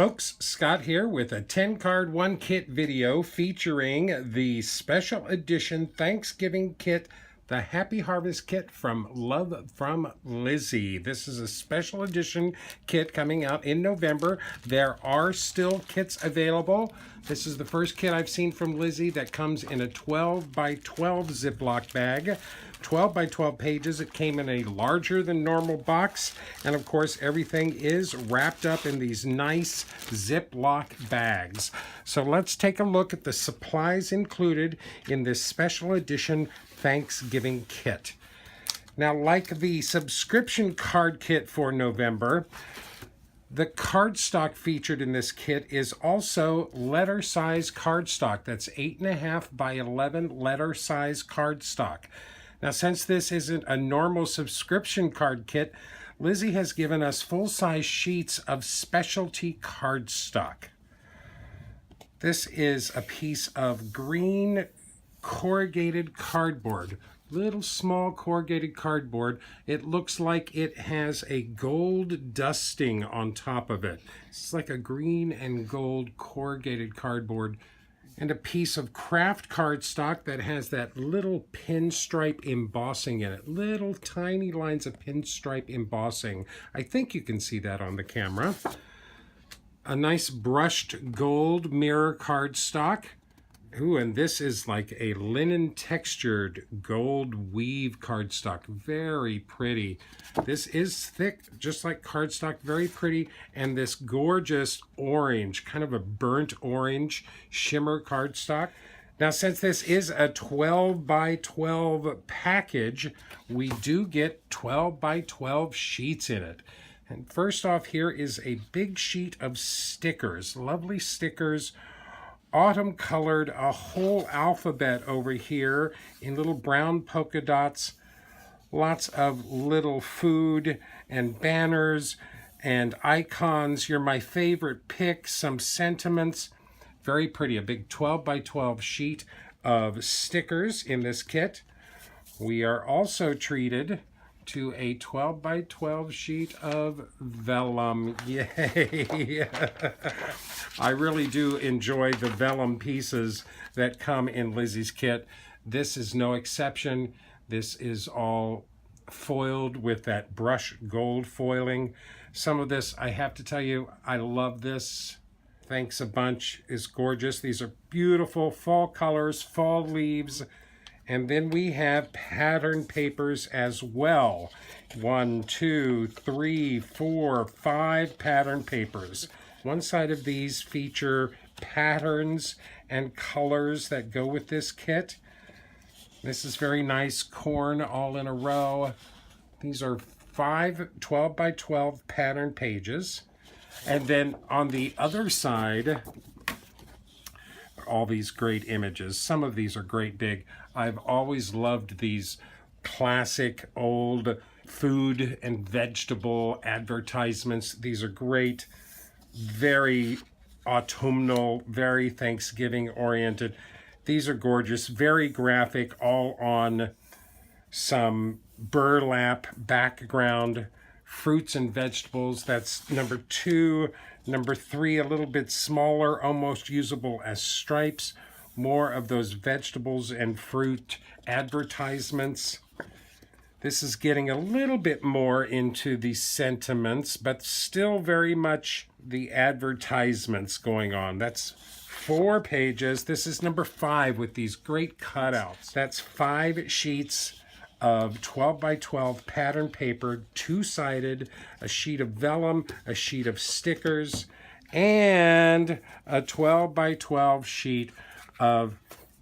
folks, Scott here with a 10-card 1-kit video featuring the special edition Thanksgiving kit, the Happy Harvest kit from Love from Lizi. This is a special edition kit coming out in November. There are still kits available. This is the first kit I've seen from Lizi that comes in a 12 by 12 Ziploc bag. 12 by 12 pages. It came in a larger than normal box, and of course everything is wrapped up in these nice Ziploc bags. So let's take a look at the supplies included in this special edition Thanksgiving kit. Now, like the subscription card kit for November, the cardstock featured in this kit is also letter size cardstock. That's 8.5 by 11 letter size cardstock. Now, since this isn't a normal subscription card kit, Lizi has given us full-size sheets of specialty cardstock. This is a piece of green corrugated cardboard, little small corrugated cardboard. It looks like it has a gold dusting on top of it. It's like a green and gold corrugated cardboard. And a piece of craft cardstock that has that little pinstripe embossing in it. Little tiny lines of pinstripe embossing. I think you can see that on the camera. A nice brushed gold mirror cardstock. Ooh, and this is like a linen textured gold weave cardstock. Very pretty. This is thick, just like cardstock, very pretty. And this gorgeous orange, kind of a burnt orange shimmer cardstock. Now, since this is a 12 by 12 package, we do get 12 by 12 sheets in it. And first off, here is a big sheet of stickers, lovely stickers. Autumn colored, a whole alphabet over here in little brown polka dots. Lots of little food and banners and icons. You're my favorite pick, some sentiments. Very pretty, a big 12 by 12 sheet of stickers in this kit. We are also treated to a 12 by 12 sheet of vellum. Yay! I really do enjoy the vellum pieces that come in Lizi's kit. This is no exception. This is all foiled with that brush gold foiling. Some of this, I have to tell you, I love this. Thanks a bunch is gorgeous. These are beautiful fall colors, fall leaves. And then we have pattern papers as well. 1, 2, 3, 4, 5 pattern papers. One side of these feature patterns and colors that go with this kit. This is very nice, corn all in a row. These are 5 12 by 12 pattern pages. And then on the other side, all these great images. Some of these are great big. I've always loved these classic old food and vegetable advertisements. These are great, very autumnal, very Thanksgiving oriented. These are gorgeous, very graphic, all on some burlap background. Fruits and vegetables, that's number 2. Number 3, a little bit smaller, almost usable as stripes. More of those vegetables and fruit advertisements. This is getting a little bit more into the sentiments, but still very much the advertisements going on. That's 4 pages. This is number 5 with these great cutouts. That's 5 sheets of 12 by 12 pattern paper, 2-sided, a sheet of vellum, a sheet of stickers, and a 12 by 12 sheet of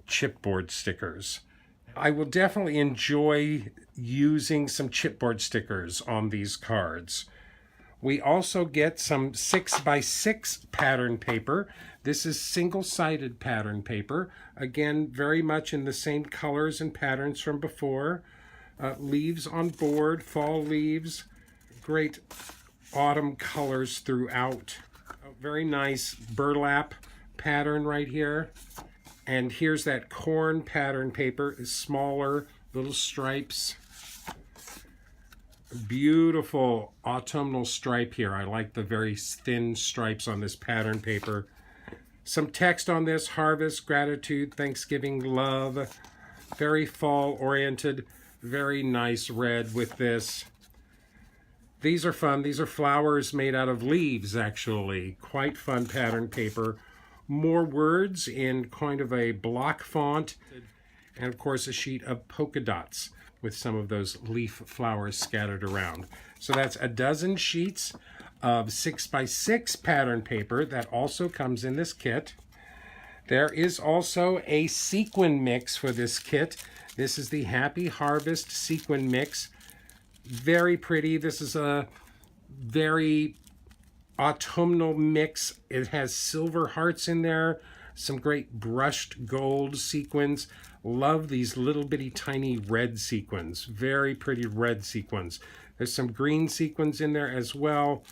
chipboard stickers. I will definitely enjoy using some chipboard stickers on these cards. We also get some 6 by 6 pattern paper. This is single-sided pattern paper. Again, very much in the same colors and patterns from before. Leaves on board, fall leaves, great autumn colors throughout. A very nice burlap pattern right here. And here's that corn pattern paper, is smaller, little stripes. Beautiful autumnal stripe here. I like the very thin stripes on this pattern paper. Some text on this: harvest, gratitude, Thanksgiving, love. Very fall oriented. Very nice red with this. These are fun. These are flowers made out of leaves, actually. Quite fun pattern paper. More words in kind of a block font. And of course a sheet of polka dots with some of those leaf flowers scattered around. So that's a dozen sheets of 6x6 pattern paper that also comes in this kit. There is also a sequin mix for this kit. This is the Happy Harvest sequin mix. Very pretty. This is a very autumnal mix. It has silver hearts in there, some great brushed gold sequins. Love these little bitty tiny red sequins. Very pretty red sequins. There's some green sequins in there as well.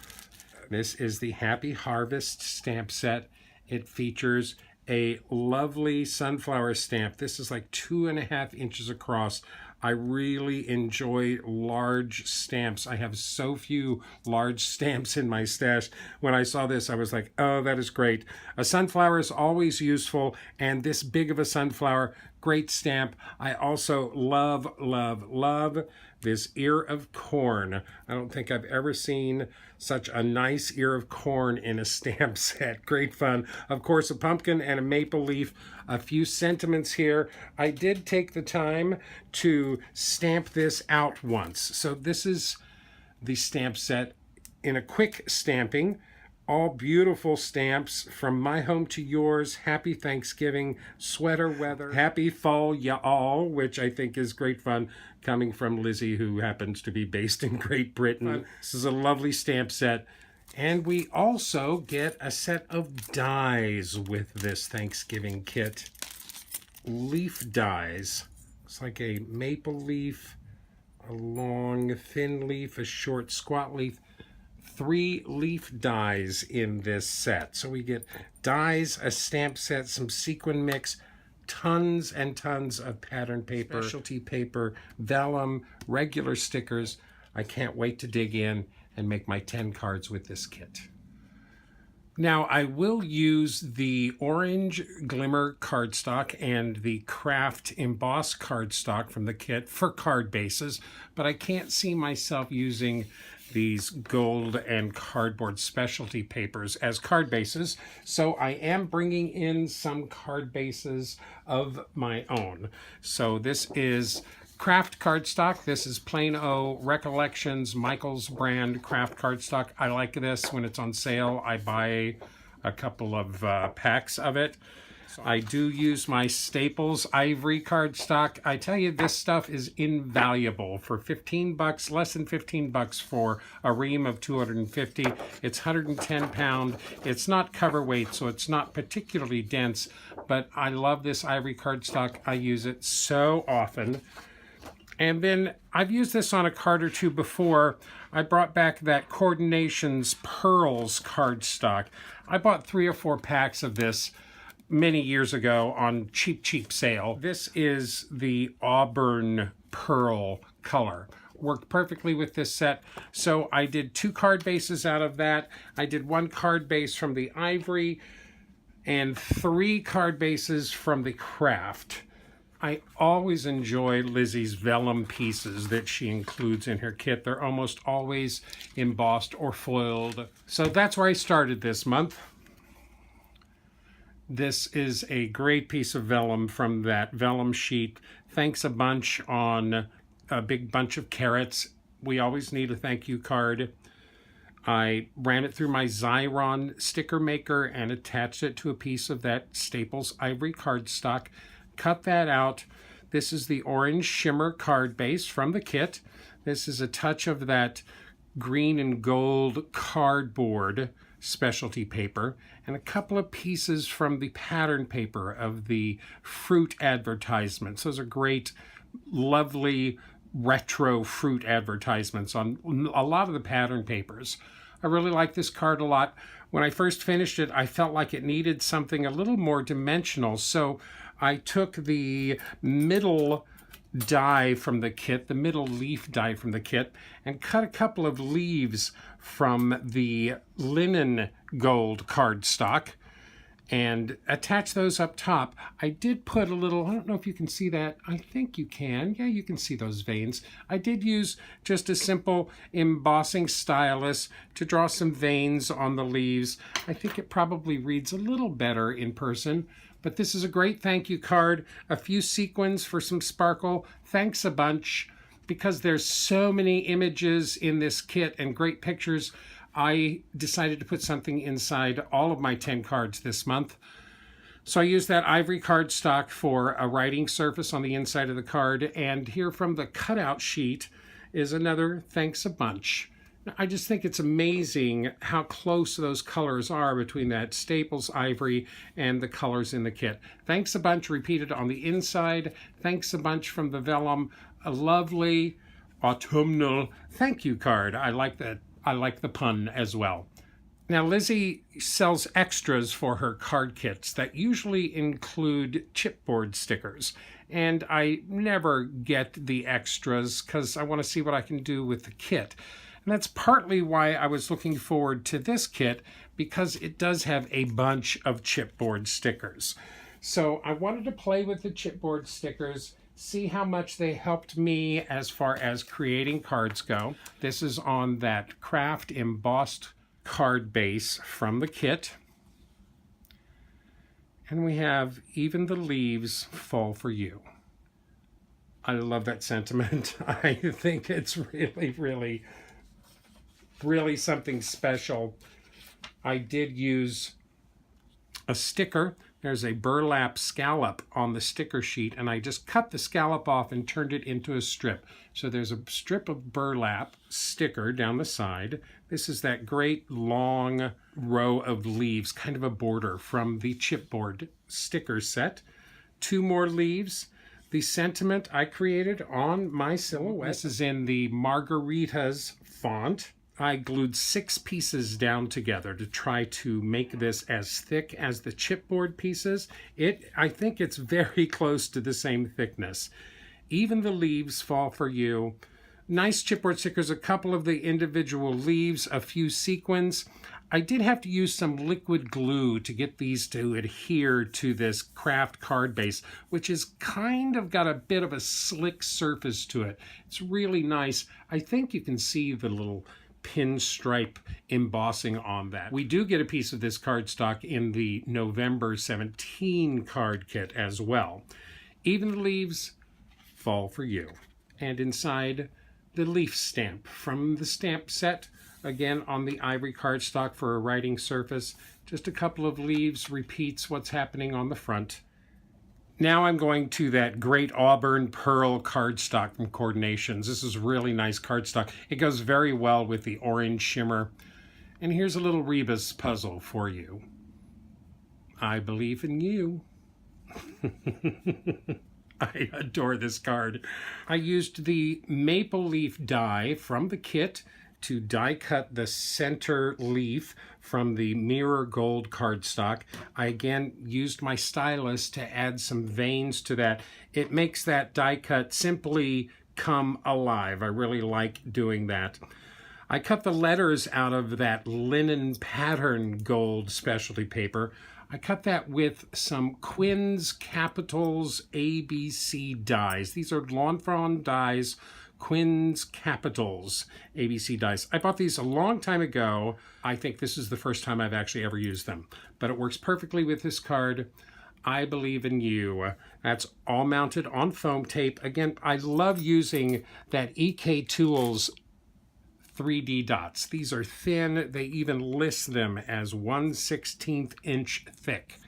This is the Happy Harvest stamp set. It features a lovely sunflower stamp. This is like 2.5 inches across. I really enjoy large stamps. I have so few large stamps in my stash. When I saw this, I was like, oh, that is great. A sunflower is always useful, and this big of a sunflower, great stamp. I also love, love, love this ear of corn. I don't think I've ever seen such a nice ear of corn in a stamp set. Great fun. Of course, a pumpkin and a maple leaf. A few sentiments here. I did take the time to stamp this out once. So this is the stamp set in a quick stamping. All beautiful stamps from my home to yours. Happy Thanksgiving, sweater weather, happy fall y'all, which I think is great fun coming from Lizi, who happens to be based in Great Britain. This is a lovely stamp set. And we also get a set of dies with this Thanksgiving kit. Leaf dies. Looks like a maple leaf, a long thin leaf, a short squat leaf. 3 leaf dies in this set. So we get dies, a stamp set, some sequin mix, tons and tons of pattern paper, specialty paper, vellum, regular stickers. I can't wait to dig in and make my 10 cards with this kit. Now, I will use the orange glimmer cardstock and the craft emboss cardstock from the kit for card bases, but I can't see myself using these gold and cardboard specialty papers as card bases, so I am bringing in some card bases of my own. So this is craft cardstock. This is Plain O Recollections Michaels brand craft cardstock. I like this. When it's on sale, I buy a couple of packs of it. I do use my Staples ivory cardstock. I tell you, this stuff is invaluable. For 15 bucks, less than 15 bucks for a ream of 250. It's 110 pound. It's not cover weight, so it's not particularly dense, but I love this ivory cardstock. I use it so often. And then I've used this on a card or two before. I brought back that Coordinations Pearls cardstock. I bought 3 or 4 packs of this many years ago on cheap sale. This is the Auburn Pearl color. Worked perfectly with this set. So I did 2 card bases out of that. I did 1 card base from the ivory and 3 card bases from the craft. I always enjoy Lizi's vellum pieces that she includes in her kit. They're almost always embossed or foiled. So that's where I started this month. This is a great piece of vellum from that vellum sheet. Thanks a bunch on a big bunch of carrots. We always need a thank you card. I ran it through my Xyron sticker maker and attached it to a piece of that Staples ivory cardstock. Cut that out. This is the orange shimmer card base from the kit. This is a touch of that green and gold cardboard specialty paper, and a couple of pieces from the pattern paper of the fruit advertisements. Those are great, lovely retro fruit advertisements on a lot of the pattern papers. I really like this card a lot. When I first finished it, I felt like it needed something a little more dimensional, so I took the middle die from the kit, the middle leaf die from the kit, and cut a couple of leaves from the linen gold cardstock and attach those up top. I did put a little, I don't know if you can see that. I think you can. Yeah, you can see those veins. I did use just a simple embossing stylus to draw some veins on the leaves. I think it probably reads a little better in person. But this is a great thank you card. A few sequins for some sparkle. Thanks a bunch. Because there's so many images in this kit and great pictures, I decided to put something inside all of my 10 cards this month. So I used that ivory cardstock for a writing surface on the inside of the card. And here from the cutout sheet is another thanks a bunch. I just think it's amazing how close those colors are between that Staples ivory and the colors in the kit. Thanks a bunch repeated on the inside. Thanks a bunch from the vellum. A lovely autumnal thank you card. I like that. I like the pun as well. Now, Lizi sells extras for her card kits that usually include chipboard stickers. And I never get the extras because I want to see what I can do with the kit. And that's partly why I was looking forward to this kit, because it does have a bunch of chipboard stickers. So I wanted to play with the chipboard stickers, see how much they helped me as far as creating cards go. This is on that craft embossed card base from the kit. And we have even the leaves fall for you. I love that sentiment. I think it's really something special. I did use a sticker. There's a burlap scallop on the sticker sheet, and I just cut the scallop off and turned it into a strip. So there's a strip of burlap sticker down the side. This is that great long row of leaves, kind of a border from the chipboard sticker set. 2 more leaves. The sentiment I created on my silhouette. This is in the Margaritas font. I glued 6 pieces down together to try to make this as thick as the chipboard pieces. I think it's very close to the same thickness. Even the leaves fall for you. Nice chipboard stickers, a couple of the individual leaves, a few sequins. I did have to use some liquid glue to get these to adhere to this craft card base, which is kind of got a bit of a slick surface to it. It's really nice. I think you can see the little pinstripe embossing on that. We do get a piece of this cardstock in the November 17 card kit as well. Even the leaves fall for you. And inside, the leaf stamp from the stamp set, again on the ivory cardstock for a writing surface. Just a couple of leaves, repeats what's happening on the front. Now I'm going to that great Auburn Pearl cardstock from Coordinations. This is really nice cardstock. It goes very well with the orange shimmer. And here's a little rebus puzzle for you. I believe in you. I adore this card. I used the maple leaf die from the kit to die cut the center leaf from the mirror gold cardstock. I again used my stylus to add some veins to that. It makes that die cut simply come alive. I really like doing that. I cut the letters out of that linen pattern gold specialty paper. I cut that with some Quinn's Capitals ABC dies. These are Lawn Fawn dies, Quinn's Capitals ABC dies. I bought these a long time ago. I think this is the first time I've actually ever used them, but it works perfectly with this card. I believe in you. That's all mounted on foam tape. Again, I love using that EK Tools 3D dots. These are thin. They even list them as 1/16 inch thick.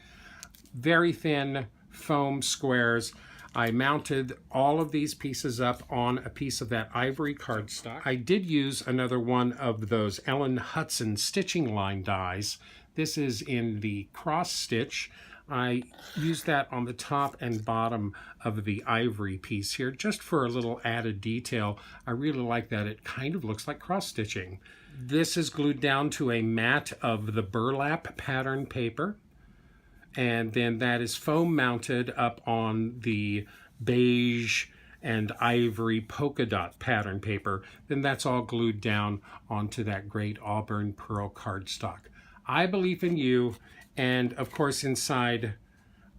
Very thin foam squares. I mounted all of these pieces up on a piece of that ivory cardstock. I did use another one of those Ellen Hudson stitching line dies. This is in the cross stitch. I used that on the top and bottom of the ivory piece here, just for a little added detail. I really like that. It kind of looks like cross stitching. This is glued down to a mat of the burlap pattern paper. And then that is foam mounted up on the beige and ivory polka dot pattern paper, then that's all glued down onto that great auburn pearl cardstock. I believe in you, and of course inside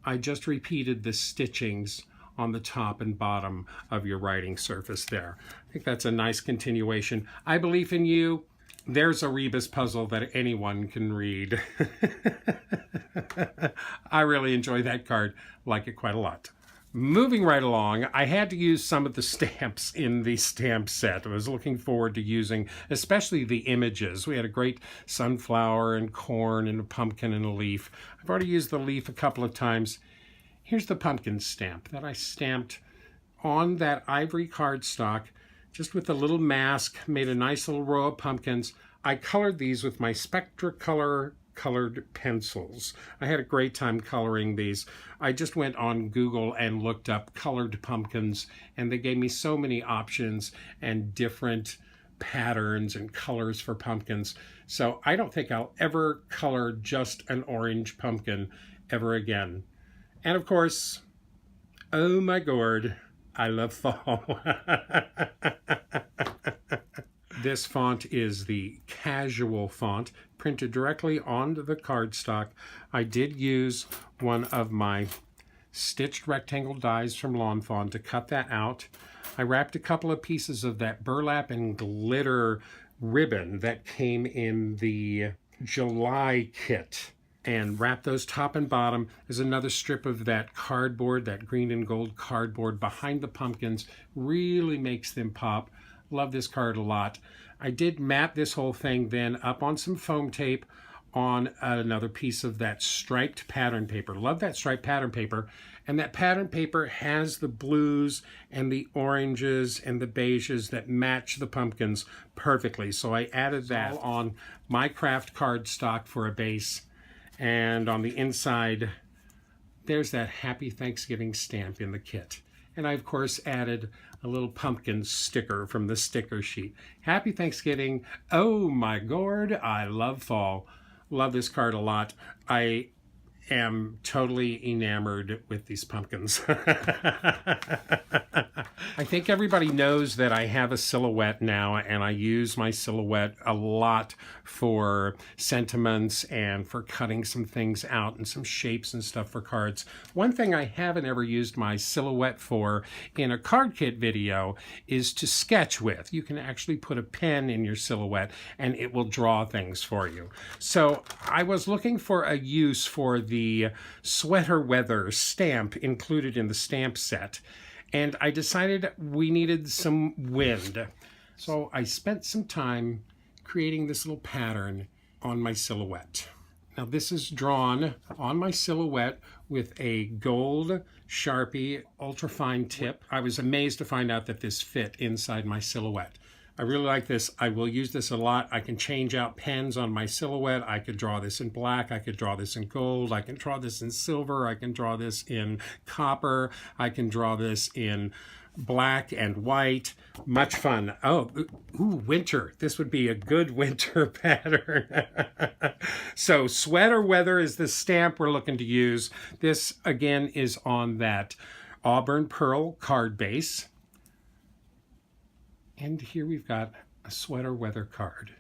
I just repeated the stitchings on the top and bottom of your writing surface there. I think that's a nice continuation. I believe in you. There's a rebus puzzle that anyone can read. I really enjoy that card, like it quite a lot. Moving right along, I had to use some of the stamps in the stamp set. I was looking forward to using especially the images. We had a great sunflower and corn and a pumpkin and a leaf. I've already used the leaf a couple of times. Here's the pumpkin stamp that I stamped on that ivory cardstock, just with a little mask, made a nice little row of pumpkins. I colored these with my Spectracolor colored pencils. I had a great time coloring these. I just went on Google and looked up colored pumpkins, and they gave me so many options and different patterns and colors for pumpkins. So I don't think I'll ever color just an orange pumpkin ever again. And of course, oh my gourd, I love fall. This font is the casual font, printed directly onto the cardstock. I did use one of my stitched rectangle dies from Lawn Fawn to cut that out. I wrapped a couple of pieces of that burlap and glitter ribbon that came in the July kit and wrapped those top and bottom. There's another strip of that cardboard, that green and gold cardboard behind the pumpkins. Really makes them pop. Love this card a lot. I did mat this whole thing then up on some foam tape on another piece of that striped pattern paper. Love that striped pattern paper. And that pattern paper has the blues and the oranges and the beiges that match the pumpkins perfectly. So I added that on my craft cardstock for a base. And on the inside, there's that Happy Thanksgiving stamp in the kit. And I, of course, added a little pumpkin sticker from the sticker sheet. Happy Thanksgiving. Oh my gourd, I love fall. Love this card a lot. I am totally enamored with these pumpkins. I think everybody knows that I have a silhouette now, and I use my silhouette a lot for sentiments and for cutting some things out and some shapes and stuff for cards. One thing I haven't ever used my silhouette for in a card kit video is to sketch with. You can actually put a pen in your silhouette and it will draw things for you. So I was looking for a use for the sweater weather stamp included in the stamp set, and I decided we needed some wind. So I spent some time creating this little pattern on my silhouette. Now this is drawn on my silhouette with a gold Sharpie ultrafine tip. I was amazed to find out that this fit inside my silhouette. I really like this. I will use this a lot. I can change out pens on my silhouette. I could draw this in black. I could draw this in gold. I can draw this in silver. I can draw this in copper. I can draw this in black and white. Much fun. Oh, ooh, winter. This would be a good winter pattern. So sweater weather is the stamp we're looking to use. This again is on that Auburn Pearl card base. And here we've got a sweater weather card.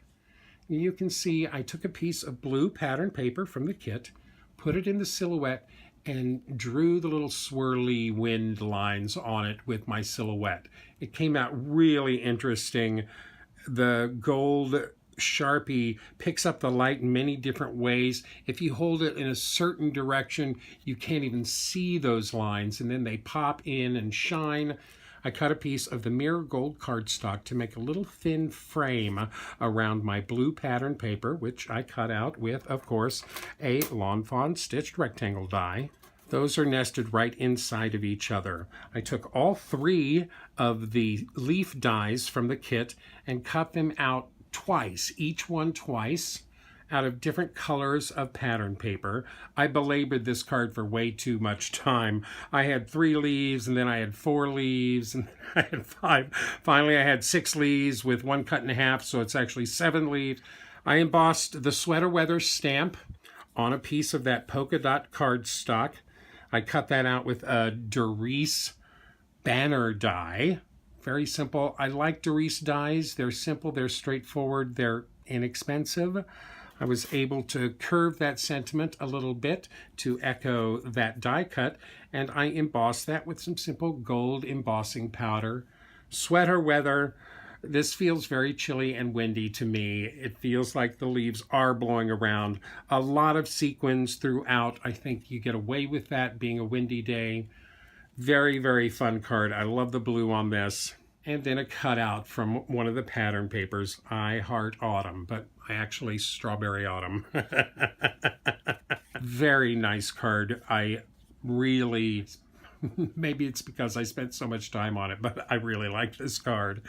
You can see I took a piece of blue pattern paper from the kit, put it in the silhouette, and drew the little swirly wind lines on it with my silhouette. It came out really interesting. The gold Sharpie picks up the light in many different ways. If you hold it in a certain direction, you can't even see those lines, and then they pop in and shine. I cut a piece of the mirror gold cardstock to make a little thin frame around my blue pattern paper, which I cut out with, of course, a Lawn Fawn stitched rectangle die. Those are nested right inside of each other. I took all three of the leaf dies from the kit and cut them out twice, each one twice, out of different colors of pattern paper. I belabored this card for way too much time. I had 3 leaves, and then I had 4 leaves, and I had 5. Finally, I had 6 leaves with 1 cut in half, so it's actually 7 leaves. I embossed the sweater weather stamp on a piece of that polka dot cardstock. I cut that out with a Doris banner die. Very simple. I like Doris dies. They're simple, they're straightforward, they're inexpensive. I was able to curve that sentiment a little bit to echo that die cut, and I embossed that with some simple gold embossing powder. Sweater weather. This feels very chilly and windy to me. It feels like the leaves are blowing around. A lot of sequins throughout. I think you get away with that being a windy day. Very, very fun card. I love the blue on this. And then a cutout from one of the pattern papers. I heart autumn, but I actually strawberry autumn. Very nice card. I really, maybe it's because I spent so much time on it, but I really like this card.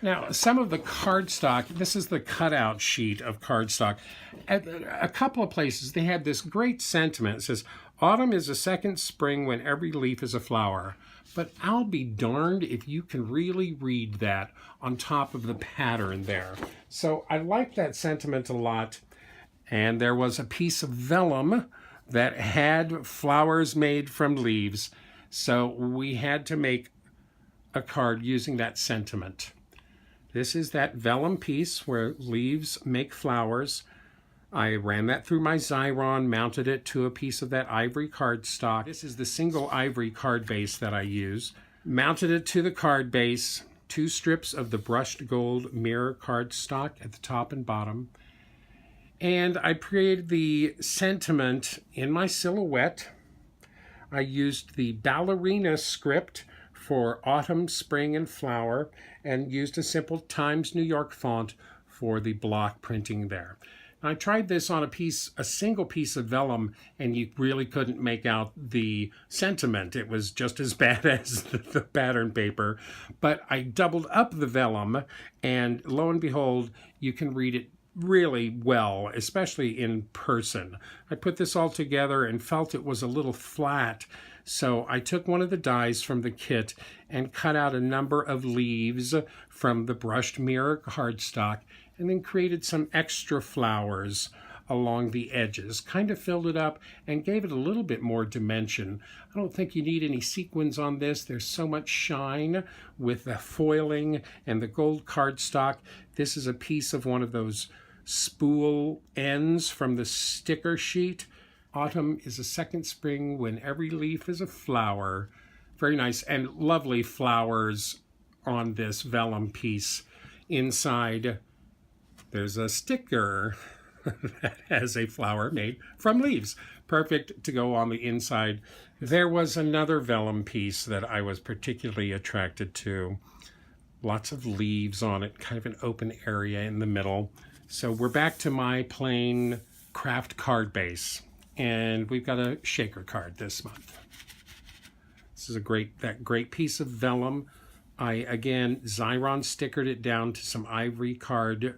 Now, some of the cardstock, this is the cutout sheet of cardstock. At a couple of places, they had this great sentiment. It says, autumn is a second spring when every leaf is a flower. But I'll be darned if you can really read that on top of the pattern there. So I like that sentiment a lot. And there was a piece of vellum that had flowers made from leaves. So we had to make a card using that sentiment. This is that vellum piece where leaves make flowers. I ran that through my Xyron, mounted it to a piece of that ivory cardstock. This is the single ivory card base that I use. Mounted it to the card base, 2 strips of the brushed gold mirror cardstock at the top and bottom. And I created the sentiment in my silhouette. I used the ballerina script for autumn, spring, and flower, and used a simple Times New York font for the block printing there. I tried this on a single piece of vellum, and you really couldn't make out the sentiment. It was just as bad as the pattern paper. But I doubled up the vellum, and lo and behold, you can read it really well, especially in person. I put this all together and felt it was a little flat. So I took one of the dies from the kit and cut out a number of leaves from the brushed mirror cardstock, and then created some extra flowers along the edges, kind of filled it up and gave it a little bit more dimension. I don't think you need any sequins on this. There's so much shine with the foiling and the gold cardstock. This is a piece of one of those spool ends from the sticker sheet. Autumn is a second spring when every leaf is a flower. Very nice and lovely flowers on this vellum piece. Inside, there's a sticker that has a flower made from leaves. Perfect to go on the inside. There was another vellum piece that I was particularly attracted to. Lots of leaves on it, kind of an open area in the middle. So we're back to my plain craft card base. And we've got a shaker card this month. This is that great piece of vellum. I, again, Xyron stickered it down to some ivory card,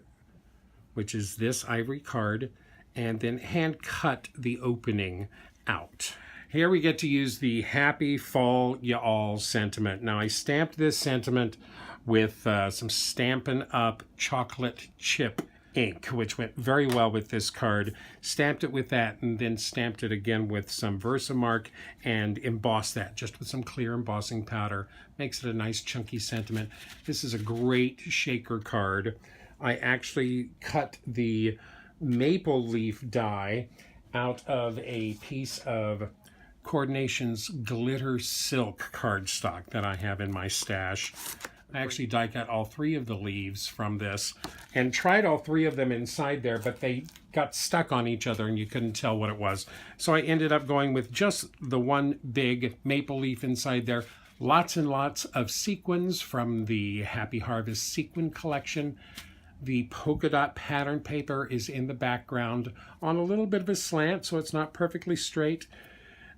which is this ivory card, and then hand cut the opening out. Here we get to use the Happy Fall Y'all sentiment. Now I stamped this sentiment with some Stampin' Up! Chocolate chip ink, which went very well with this card. Stamped it with that and then stamped it again with some Versamark and embossed that just with some clear embossing powder. Makes it a nice chunky sentiment. This is a great shaker card. I actually cut the maple leaf die out of a piece of Coordination's glitter silk cardstock that I have in my stash. I actually die cut all 3 of the leaves from this and tried all 3 of them inside there, but they got stuck on each other and you couldn't tell what it was. So I ended up going with just the one big maple leaf inside there. Lots and lots of sequins from the Happy Harvest sequin collection. The polka dot pattern paper is in the background on a little bit of a slant, so it's not perfectly straight.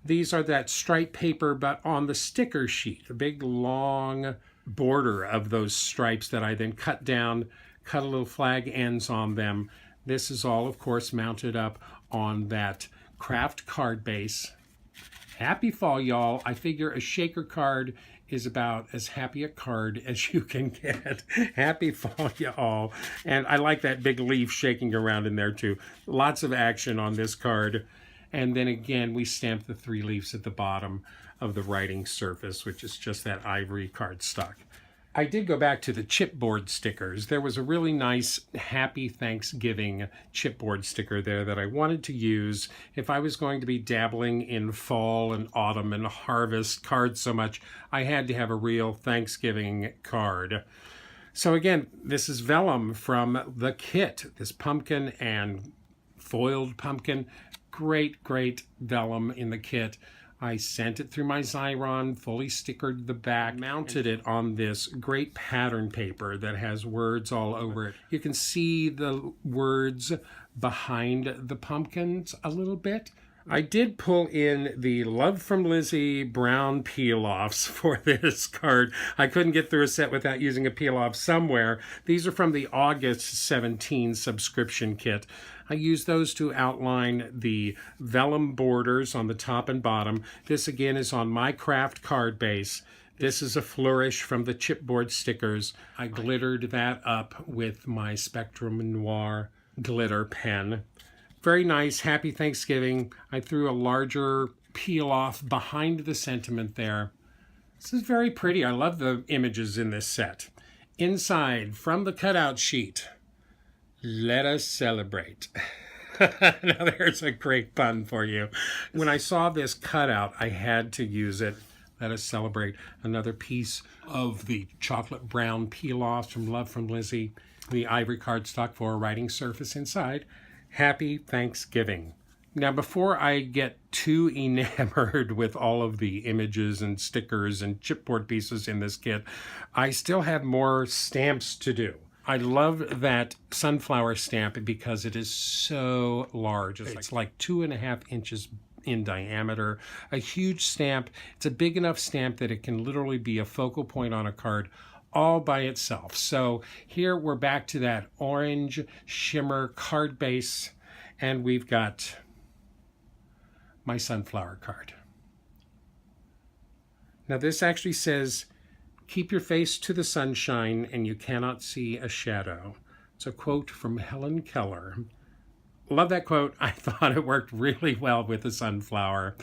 These are that stripe paper, but on the sticker sheet, a big long border of those stripes that I then cut down, cut a little flag ends on them. This is all, of course, mounted up on that craft card base. Happy fall, y'all. I figure a shaker card is about as happy a card as you can get. Happy fall, y'all. And I like that big leaf shaking around in there, too. Lots of action on this card. And then again, we stamped the 3 leaves at the bottom of the writing surface, which is just that ivory cardstock. I did go back to the chipboard stickers. There was a really nice Happy Thanksgiving chipboard sticker there that I wanted to use if I was going to be dabbling in fall and autumn and harvest cards so much. I had to have a real Thanksgiving card. So again, this is vellum from the kit, this pumpkin and foiled pumpkin. Great, great vellum in the kit. I sent it through my Xyron, fully stickered the back, mounted it on this great pattern paper that has words all over it. You can see the words behind the pumpkins a little bit. I did pull in the Love from Lizi brown peel-offs for this card. I couldn't get through a set without using a peel-off somewhere. These are from the August 17 subscription kit. I used those to outline the vellum borders on the top and bottom. This again is on my craft card base. This is a flourish from the chipboard stickers. I glittered that up with my Spectrum Noir glitter pen. Very nice, Happy Thanksgiving. I threw a larger peel off behind the sentiment there. This is very pretty. I love the images in this set. Inside, from the cutout sheet, let us celebrate. Now there's a great pun for you. When I saw this cutout, I had to use it. Let us celebrate. Another piece of the chocolate brown peel-offs from Love from Lizi. The ivory cardstock for a writing surface inside. Happy Thanksgiving. Now, before I get too enamored with all of the images and stickers and chipboard pieces in this kit, I still have more stamps to do. I love that sunflower stamp because it is so large. It's like 2.5 inches in diameter, a huge stamp. It's a big enough stamp that it can literally be a focal point on a card all by itself. So here we're back to that orange shimmer card base, and we've got my sunflower card. Now this actually says, keep your face to the sunshine and you cannot see a shadow. It's a quote from Helen Keller. Love that quote. I thought it worked really well with the sunflower.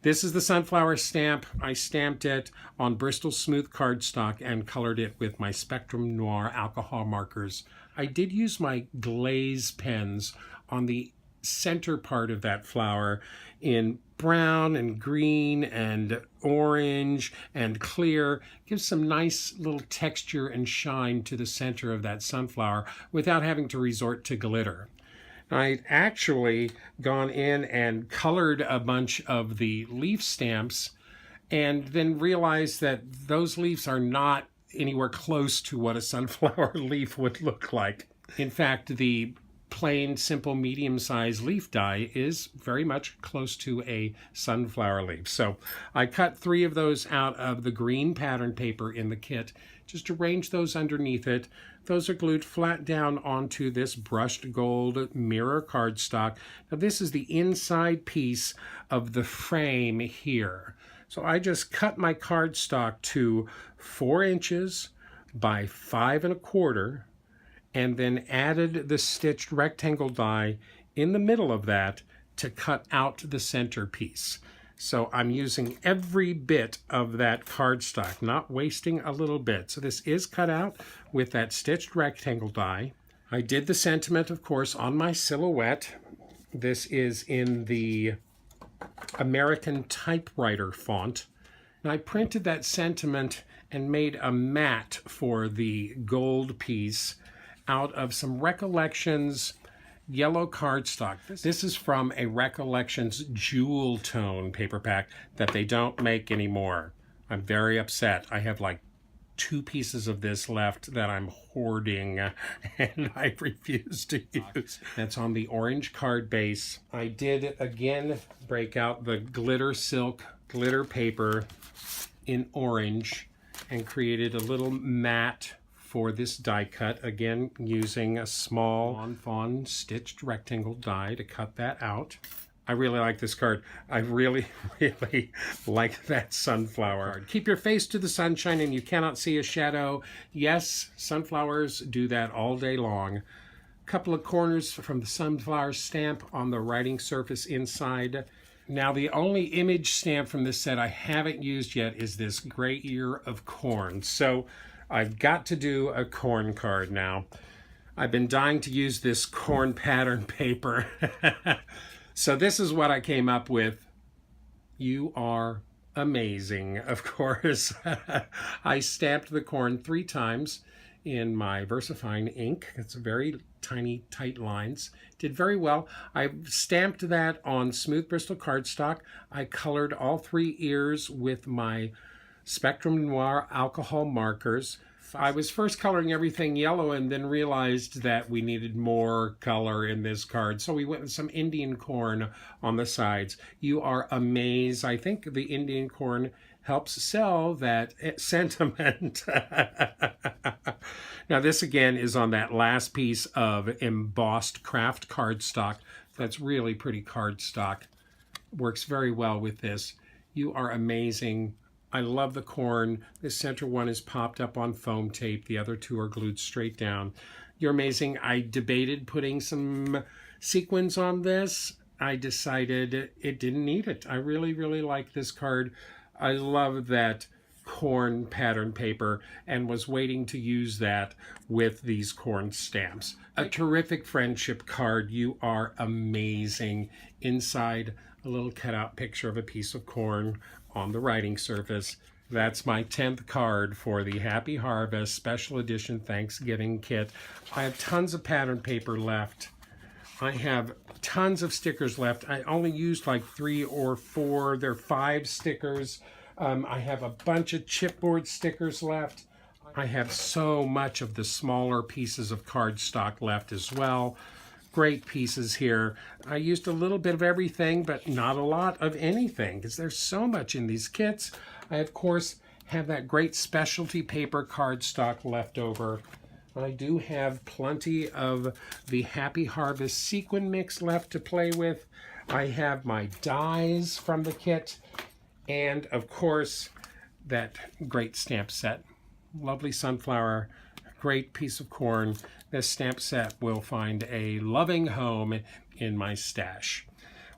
This is the sunflower stamp. I stamped it on Bristol Smooth cardstock and colored it with my Spectrum Noir alcohol markers. I did use my glaze pens on the center part of that flower in brown and green and orange and clear. Gives some nice little texture and shine to the center of that sunflower without having to resort to glitter. I'd actually gone in and colored a bunch of the leaf stamps and then realized that those leaves are not anywhere close to what a sunflower leaf would look like. In fact, the plain, simple, medium-sized leaf die is very much close to a sunflower leaf. So I cut 3 of those out of the green pattern paper in the kit, just arrange those underneath it. Those are glued flat down onto this brushed gold mirror cardstock. Now this is the inside piece of the frame here. So I just cut my cardstock to 4 inches by 5 1/4 and then added the stitched rectangle die in the middle of that to cut out the center piece. So I'm using every bit of that cardstock, not wasting a little bit. So this is cut out with that stitched rectangle die. I did the sentiment, of course, on my silhouette. This is in the American typewriter font. And I printed that sentiment and made a mat for the gold piece out of some Recollections yellow cardstock. This is from a Recollections jewel tone paper pack that they don't make anymore. I'm very upset. I have like 2 pieces of this left that I'm hoarding and I refuse to use. That's on the orange card base. I did again break out the glitter silk glitter paper in orange and created a little mat for this die cut, again using a small fawn stitched rectangle die to cut that out. I really like this card. I really, really like that sunflower. Keep your face to the sunshine and you cannot see a shadow. Yes, sunflowers do that all day long. couple of corners from the sunflower stamp on the writing surface inside. Now the only image stamp from this set I haven't used yet is this great ear of corn. So I've got to do a corn card now. I've been dying to use this corn pattern paper. So this is what I came up with. You are amazing, of course. I stamped the corn 3 times in my VersaFine ink. It's very tiny, tight lines. Did very well. I stamped that on smooth Bristol cardstock. I colored all 3 ears with my Spectrum Noir alcohol markers. I was first coloring everything yellow and then realized that we needed more color in this card. So we went with some Indian corn on the sides. You are amazed. I think the Indian corn helps sell that sentiment. Now this again is on that last piece of embossed craft cardstock. That's really pretty cardstock. Works very well with this. You are amazing. I love the corn. The center one is popped up on foam tape. The other 2 are glued straight down. You're amazing. I debated putting some sequins on this. I decided it didn't need it. I really, really like this card. I love that corn pattern paper and was waiting to use that with these corn stamps. A terrific friendship card. You are amazing. Inside, a little cutout picture of a piece of corn on the writing surface. That's my 10th card for the Happy Harvest Special Edition Thanksgiving Kit. I have tons of pattern paper left. I have tons of stickers left. I only used like 3 or 4. There are 5 stickers. I have a bunch of chipboard stickers left. I have so much of the smaller pieces of cardstock left as well. Great pieces here. I used a little bit of everything, but not a lot of anything because there's so much in these kits. I, of course, have that great specialty paper cardstock left over. I do have plenty of the Happy Harvest sequin mix left to play with. I have my dies from the kit. And, of course, that great stamp set. Lovely sunflower. Great piece of corn. This stamp set will find a loving home in my stash.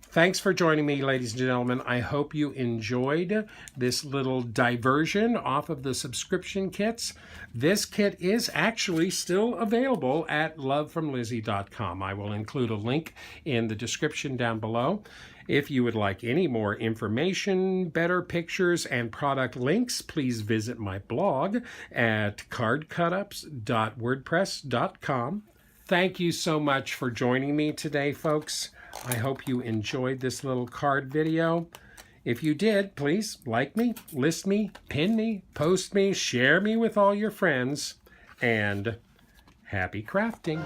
Thanks for joining me, ladies and gentlemen. I hope you enjoyed this little diversion off of the subscription kits. This kit is actually still available at lovefromlizi.com. I will include a link in the description down below. If you would like any more information, better pictures, and product links, please visit my blog at cardcutups.wordpress.com. Thank you so much for joining me today, folks. I hope you enjoyed this little card video. If you did, please like me, list me, pin me, post me, share me with all your friends, and happy crafting.